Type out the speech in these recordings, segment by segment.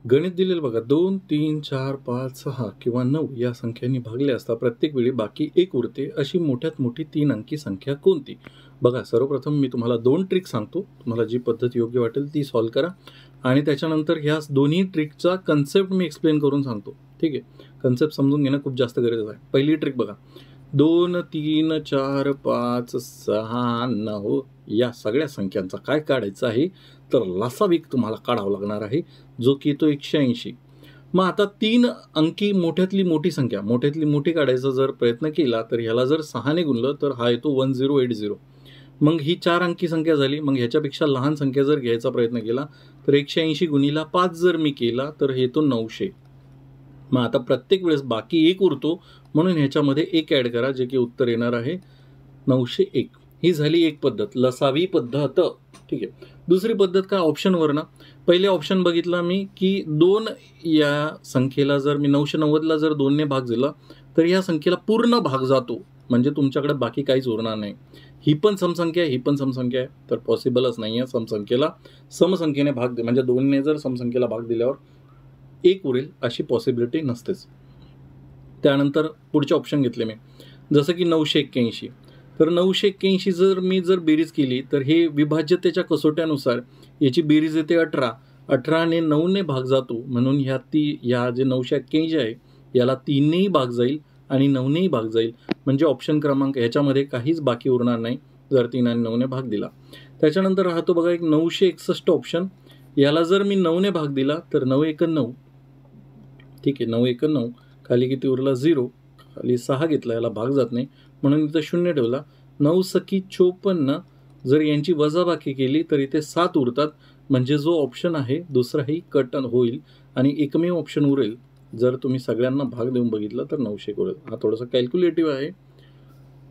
गणित दिलेलं बघा 2, 3, 4, 5, 6 किंवा 9 या संख्यांनी भागले असता प्रत्येक वेळी बाकी 1 उरते अशी मोठ्यात मोठी 3 अंकी संख्या कोणती? बघा सर्वप्रथम मी तुम्हाला 2 ट्रिक सांगतो. तुम्हाला जी पद्धत योग्य वाटेल ती सॉल्व्ह करा आणि त्याच्यानंतर ह्या दोन्ही ट्रिकचा कन्सेप्ट मी एक्सप्लेन करून सांगतो. ठीक आहे. कन्सेप्ट समजून घेणं खूप जास्त गरजेचं आहे. पहिली ट्रिक बघा 2, 3, 4, 5, 6, 9 या सगळ्या संख्यांचा काय काढायचं आहे तर लसावीक तुम्हाला काढावं लागणार आहे जो की येतो 180. मग आता 3 अंकी मोठ्यातली मोठी संख्या मोठ्यातली मोठी काढायचा जर प्रयत्न केला तर ह्याला जर 6 ने गुणलं तर हा येतो 1080. मग ही 4 अंकी संख्या झाली. मग ह्याच्यापेक्षा लहान संख्या जर घ्यायचा प्रयत्न केला तर 180 गुणिला 5 जर मी केला तर हे येतो 900. मग आता प्रत्येक वेळेस बाकी 1 उरतो म्हणून ह्याच्यामध्ये 1 ॲड करा जे की उत्तर येणार आहे 901. ही झाली एक पद्धत लसावी पद्धत. ठीक आहे. दुसरी पद्धत काय ऑप्शनवर ना पहिले ऑप्शन बघितला मी की 2 या संख्येला जर मी 990ला जर 2 ने भाग दिला तर या संख्येला पूर्ण भाग जातो म्हणजे तुमच्याकडे बाकी काहीच उरणार नाही. ही पण समसंख्या आहे ही पण समसंख्या आहे तर पॉसिबलच नाही आहे समसंख्येला समसंख्येने भाग म्हणजे 2 ने जर समसंख्येला भाग दिल्यावर 1 उरेल अशी पॉसिबिलिटी नसतेच. त्यानंतर पुढचे ऑप्शन घेतले मी जसं की 981. तर 981 जर बेरीज केली तर हे विभाज्यतेच्या कसोट्यानुसार याची बेरीज येते 18. 18 ने 9 ने भाग जातो म्हणून ह्या जे 981 आहे याला 3 नेही भाग जाईल आणि 9 नेही भाग जाईल म्हणजे ऑप्शन क्रमांक ह्याच्यामध्ये काहीच बाकी उरणार नाही जर 3 आणि 9 ने भाग दिला. त्याच्यानंतर राहतो बघा एक 961 ऑप्शन. याला जर मी 9 ने भाग दिला तर 9 1 9. ठीक आहे 9 1 9 खाली किती उरला 0 खाली 6 घेतला याला भाग जात नाही म्हणून इथं 0 ठेवला. 9 सकी 54 जर यांची वजाबाकी केली तर इथे 7 उरतात म्हणजे जो ऑप्शन आहे दुसराही कट होईल आणि एकमेव ऑप्शन उरेल जर तुम्ही सगळ्यांना भाग देऊन बघितलं तर 900 उरेल. हा थोडासा कॅल्क्युलेटिव्ह आहे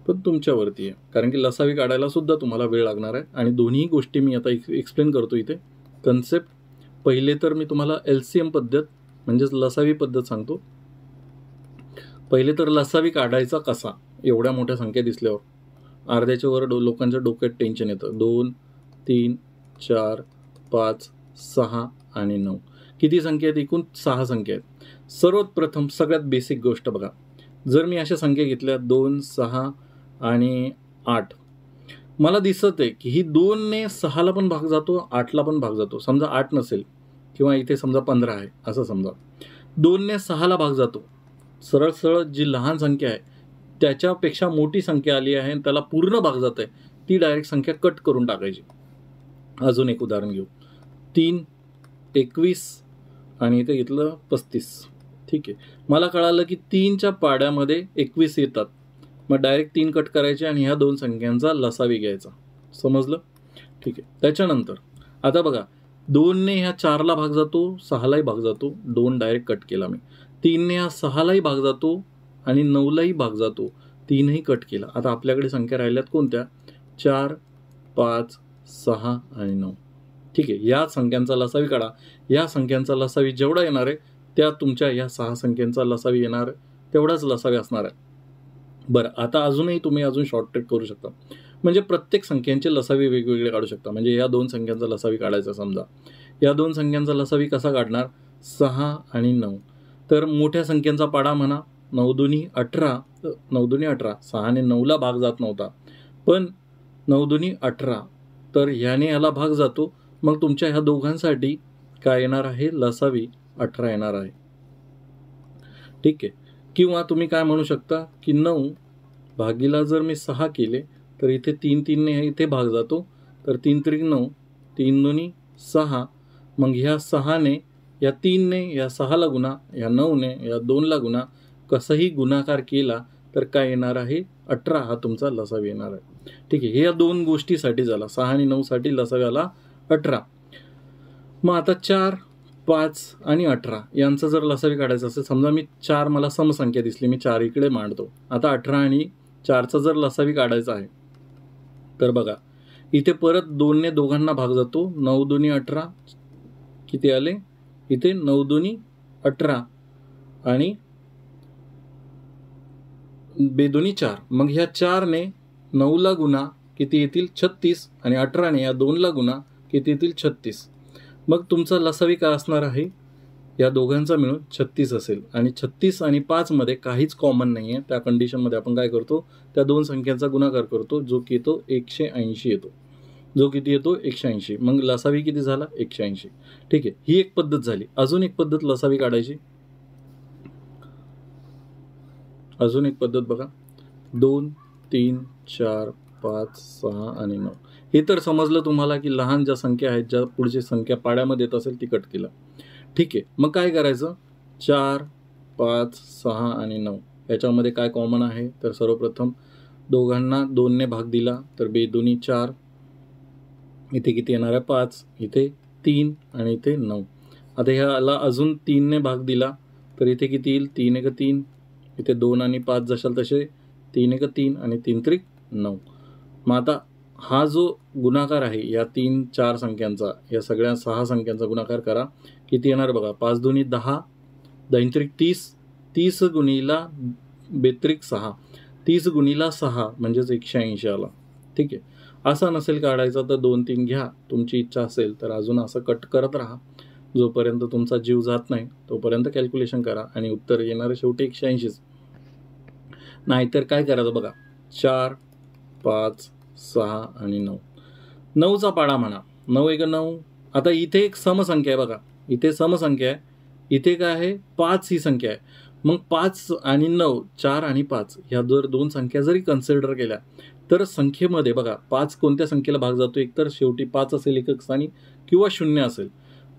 पण तुमच्यावरती आहे कारण की लसावी काढायला सुद्धा तुम्हाला वेळ लागणार आहे आणि दोन्ही गोष्टी मी आता एक्सप्लेन करतो इथे. कन्सेप्ट पहिले तर मी तुम्हाला LCM पद्धत म्हणजेच लसावी पद्धत सांगतो. पहिले तर लसावी काढायचा कसा एवढ्या मोठ्या संख्या दिसल्यावर अर्ध्याच्या वर लोकांच्या डोक्यात टेन्शन येतं. 2 3 4 5 6 आणि 9 किती संख्या आहेत एकूण 6 संख्या आहेत. सर्वात प्रथम सगळ्यात बेसिक गोष्ट बघा जर मी अशा संख्या घेतल्या 2 6 आणि 8 मला दिसत आहे की ही 2 ने 6ला पण भाग जातो 8ला पण भाग जातो. समजा 8 नसेल किंवा इथे समजा 15 आहे असं समजा 2 ने 6ला भाग जातो. सरळ सरळ जी लहान संख्या आहे त्याच्यापेक्षा मोठी संख्या आली आहे आणि त्याला पूर्ण भाग जात आहे ती डायरेक्ट संख्या कट करून टाकायची. अजून एक उदाहरण घेऊ 3 21 आणि इथे घेतलं 35. ठीक आहे. मला कळालं की 3च्या पाड्यामध्ये 21 येतात मग डायरेक्ट 3 कट करायचे आणि ह्या दोन संख्यांचा लसावी घ्यायचा. समजलं. ठीक आहे. त्याच्यानंतर आता बघा 2 ने ह्या 4ला भाग जातो 6लाही भाग जातो 2 डायरेक्ट कट केला मी. 3 ने ह्या 6लाही भाग जातो आणि 9लाही भाग जातो 3ही कट केला. आता आपल्याकडे संख्या राहिल्यात कोणत्या 4 5 6 आणि 9. ठीक आहे. या संख्यांचा लसावी काढा. या संख्यांचा लसावी जेवढा येणार आहे त्या तुमच्या या 6 संख्यांचा लसावी येणार तेवढाच लसावी असणार आहे. बरं आता अजूनही तुम्ही अजून शॉर्ट ट्रिक करू शकता म्हणजे प्रत्येक संख्यांचे लसावी वेगवेगळे काढू शकता. म्हणजे या 2 संख्यांचा लसावी काढायचा समजा या 2 संख्यांचा लसावी कसा काढणार 6 आणि 9. तर मोठ्या संख्यांचा पाडा म्हणा 9 दुनी 18 9 दुनी 18 6 ने 9ला भाग जात नव्हता पण 9 दुनी 18 तर ह्याने याला भाग जातो मग तुमच्या ह्या दोघांसाठी काय येणार आहे लसावी 18 येणार आहे. ठीक आहे. किंवा तुम्ही काय म्हणू शकता की 9 भागीला जर मी 6 केले तर इथे 3 3 ने इथे भाग जातो तर 3 3 9 3 दुनी 6 मग ह्या 6 ने या 3 ने या 6ला गुणा या 9 ने या 2ला गुणा कसंही गुणाकार केला तर काय येणार आहे 18 हा तुमचा लसावी येणार आहे. ठीक आहे. हे या 2 गोष्टीसाठी झाला 6 आणि 9 साठी लसावी आला 18. मग आता 4 5 आणि 18 यांचा जर लसावी काढायचा असेल समजा मी 4 मला समसंख्या दिसली मी 4 इकडे मांडतो. आता 18 आणि 4चा जर लसावी काढायचा आहे तर बघा इथे परत 2 ने दोघांना भाग जातो 9 दुनी 18 किती आले इथे 9 दुनी 18 आणि बेदुनी 4 मग ह्या 4 ने 9ला गुणा किती येतील 36 आणि 18 ने या 2ला गुणा किती येतील 36. मग तुमचा लसावी काय असणार आहे या दोघांचा मिळून 36 असेल आणि 36 आणि 5 मध्ये काहीच कॉमन नाही आहे. त्या कंडिशनमध्ये आपण काय करतो, त्या दोन संख्यांचा गुणाकार करतो, जो की येतो 180 येतो. जो किती येतो 180. मग लसावी किती झाला 180. ठीक आहे, ही एक पद्धत झाली. अजून एक पद्धत लसावी काढायची. अजून एक पद्धत बघा, 2 3 4 5 6 आणि 9. हे तर समजलं तुम्हाला की लहान ज्या संख्या आहेत, ज्या पुढची संख्या पाड्यामध्ये येत असेल ती कट केलं. ठीक आहे, मग काय करायचं, 4 5 6 आणि 9 याच्यामध्ये काय कॉमन आहे, तर सर्वप्रथम दोघांना 2 ने भाग दिला तर 2 दुनी 4, इथे किती येणार आहे 5, इथे 3 आणि इथे 9. आता ह्याला अजून 3 ने भाग दिला तर इथे किती येईल, 3 1 3, इथे 2 आणि 5 जशाल तसे 3 1 3 आणि 3 3 9. मग आता हा जो गुणाकार आहे या 3 4 संख्यांचा, या सगळ्या 6 संख्यांचा गुणाकार करा, किती येणार बघा, 5 दुनी 10, 2 3 30, 30 गुणिला 2 6, 30 गुणिला 6 म्हणजेच 180 आला. ठीक आहे, असा नसेल काढायचा तर 2 3 घ्या, तुमची इच्छा असेल तर अजून असं कट करत राहा, जोपर्यंत तुमचा जीव जात नाही तोपर्यंत कॅल्क्युलेशन करा आणि उत्तर येणार शेवटी 180. नाहीतर काय करायचं बघा, 4 5 6 आणि 9, 9चा पाडा म्हणा, 9 1 9. आता इथे एक समसंख्या आहे बघा, इथे समसंख्या आहे, इथे काय आहे 5 ही संख्या आहे. मग 5 आणि 9, 4 आणि 5 ह्या जर दोन संख्या जरी कन्सिडर केल्या तर संख्येमध्ये बघा 5 कोणत्या संख्येला भाग जातो, एकतर शेवटी 5 असेल एकक स्थानी किंवा 0 असेल.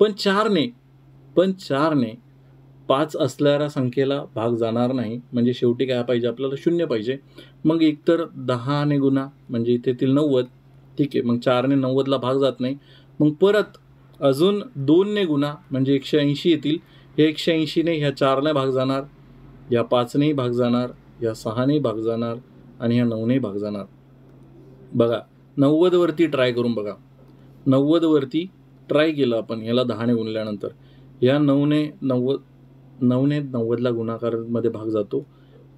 पण 4 ने 5 असणाऱ्या संख्येला भाग जाणार नाही, म्हणजे शेवटी काय पाहिजे आपल्याला 0 पाहिजे. मग एकतर 10 ने गुणा म्हणजे इथे येतील 90. ठीक आहे, मग 4 ने 90ला भाग जात नाही, मग परत अजून 2 ने गुणा म्हणजे 180 येतील. हे 180 ने ह्या 4 ने भाग जाणार, या 5 नेही भाग जाणार, या 6 नेही भाग जाणार आणि ह्या 9 नेही भाग जाणार. बघा 90 वरती ट्राय करून बघा, 90 वरती ट्राय केलं आपण, याला 10 ने गुणल्यानंतर या 9 ने 90ला गुणाकारमध्ये भाग जातो,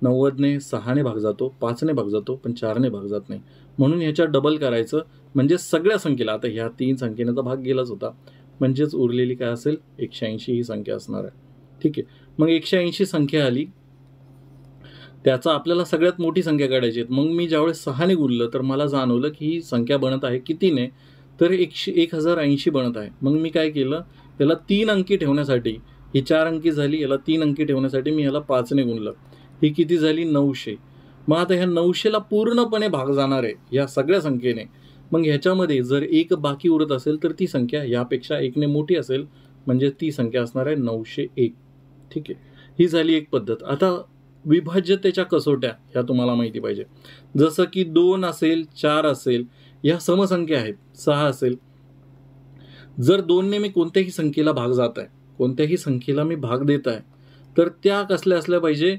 90 ने 6 ने भाग जातो, 5 ने भाग जातो, पण 4 ने भाग जात नाही. म्हणून ह्याच्या डबल करायचं, म्हणजे सगळ्या संख्येला, आता ह्या 3 संख्येने तर भाग गेलाच होता, म्हणजेच उरलेली काय असेल 180 ही संख्या असणार आहे. ठीक आहे, मग 180 संख्या आली, त्याचा आपल्याला सगळ्यात मोठी संख्या काढायची आहे. मग मी ज्यावेळेस 6 ने गुणलं तर मला जाणवलं की ही संख्या बनत आहे कितीने, तर 1080 बनत आहे. मग मी काय केलं, याला 3 अंकी ठेवण्यासाठी, ही 4 अंकी झाली, याला 3 अंकी ठेवण्यासाठी मी याला 5 ने गुणलं, ही किती झाली 900. मग आता ह्या 900ला पूर्णपणे भाग जाणार आहे या सगळ्या संख्येने. मग ह्याच्यामध्ये जर एक बाकी उरत असेल तर ती संख्या यापेक्षा 1 ने मोठी असेल, म्हणजे ती संख्या असणार आहे 901. ठीक आहे, ही झाली एक पद्धत. आता विभाज्यतेच्या कसोट्या ह्या तुम्हाला माहिती पाहिजे, जसं की 2 असेल 4 असेल, या समसंख्या आहेत, 6 असेल, जर 2 ने मी कोणत्याही संख्येला भाग जात आहे, कोणत्याही संख्येला मी भाग देत आहे, तर त्या कसल्या असल्या पाहिजे,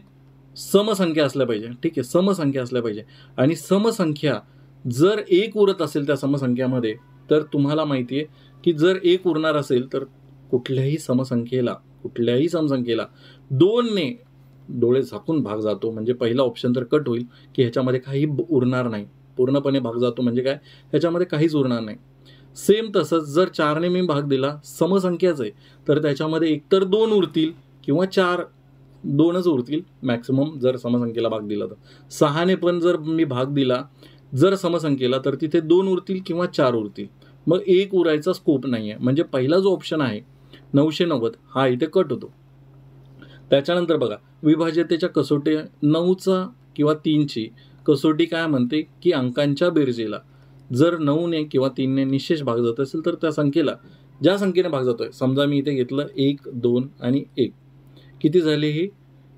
समसंख्या असल्या पाहिजे. ठीक आहे, समसंख्या असल्या पाहिजे. आणि समसंख्या जर 1 उरत असेल त्या समसंख्यामध्ये, तर तुम्हाला माहिती आहे की जर 1 उरणार असेल तर कुठल्याही समसंख्येला 2 ने डोळे झाकून भाग जातो, म्हणजे पहिला ऑप्शन तर कट होईल की ह्याच्यामध्ये काही उरणार नाही, पूर्णपणे भाग जातो म्हणजे काय, ह्याच्यामध्ये काहीच उरणार नाही. सेम तसंच जर 4 ने मी भाग दिला, समसंख्याच आहे, तर त्याच्यामध्ये एकतर 2 उरतील किंवा 2च उरतील मॅक्सिमम, जर समसंख्येला भाग दिला तर. 6 ने पण जर मी भाग दिला जर समसंख्येला, तर तिथे 2 उरतील किंवा 4 उरतील, मग 1 उरायचा स्कोप नाही आहे. म्हणजे पहिला जो ऑप्शन आहे 990 हा इथे कट होतो. त्याच्यानंतर बघा विभाज्यतेच्या कसोटी, 9चा किंवा 3ची कसोटी काय म्हणते की अंकांच्या बेरजेला जर 9 ने किंवा 3 ने निशेष भाग जात असेल तर त्या संख्येला, ज्या संख्येने भाग जातोय, समजा मी इथे घेतलं 1 2 आणि 1, किती झाले, हे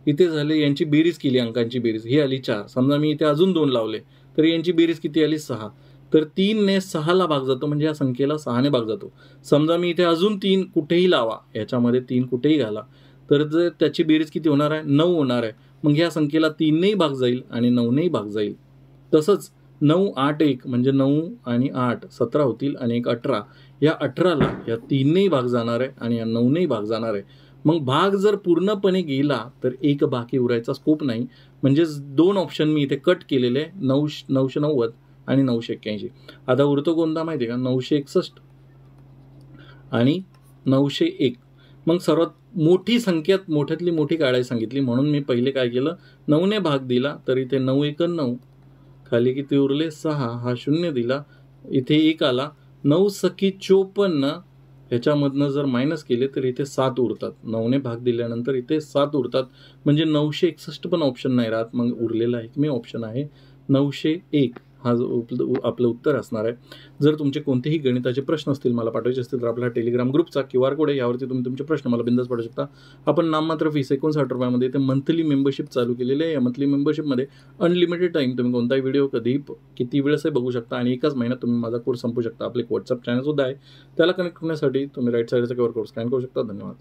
इथे झाले, यांची बेरीज केली, अंकांची बेरीज ही आली 4. समजा मी इथे अजून 2 लावले तर यांची बेरीज किती आली 6. तर 3 ने 6ला भाग जातो, म्हणजे या संख्येला 6 ने भाग जातो. समजा मी इथे अजून 3 कुठेही लावा, याच्यामध्ये 3 कुठेही घाला, तर जर त्याची बेरीज किती होणार आहे 9 होणार आहे. मग या संख्येला 3 नेही भाग जाईल आणि 9 नेही भाग जाईल. तसंच 9 8 1 म्हणजे 9 आणि 8 17 होतील आणि 1 18, या 18ला या 3 नेही भाग जाणार आहे आणि या 9 नेही भाग जाणार आहे. मग भाग जर पूर्णपणे गेला तर एक बाकी उरायचा स्कोप नाही, म्हणजेच 2 ऑप्शन मी इथे कट केलेले आहे, 990 आणि 981. आता उरतो कोणता माहिती आहे का, 961 आणि 901. मग सर्वात मोठी संख्यात मोठ्यातली मोठी काढायला सांगितली, म्हणून मी पहिले काय केलं, 9ने भाग दिला तर इथे 9 एक 9, खाली किती उरले 6, हा 0 दिला, इथे 1 आला, 9 सकी 54, ह्याच्यामधनं जर मायनस केले तर इथे 7 उरतात. 9ने भाग दिल्यानंतर इथे 7 उरतात, म्हणजे 961 पण ऑप्शन नाही राहत. मग उरलेला एकमेव ऑप्शन आहे 901, हा जो आपलं उत्तर असणार आहे. जर तुमचे कोणतेही गणिताचे प्रश्न असतील, मला पाठवायचे असतील, तर आपला टेलिग्राम ग्रुपचा QR कोड आहे, यावरती तुम्ही तुमचे प्रश्न मला बिंदास पाठवू शकता. आपण नाममात्र फीस 59 रुपयामध्ये इथे मंथली मेंबरशिप चालू केलेली आहे. या मंथली मेंबरशिपमध्ये अनलिमिटेड टाईम तुम्ही कोणताही व्हिडिओ कधीही किती वेळेसही बघू शकता आणि एकाच महिन्यात तुम्ही माझा कोर्स संपू शकता. आपले WhatsApp चॅनलसुद्धा आहे, त्याला कनेक्ट होण्यासाठी तुम्ही राईट साईडचा QR कोड स्कॅन करू शकता. धन्यवाद.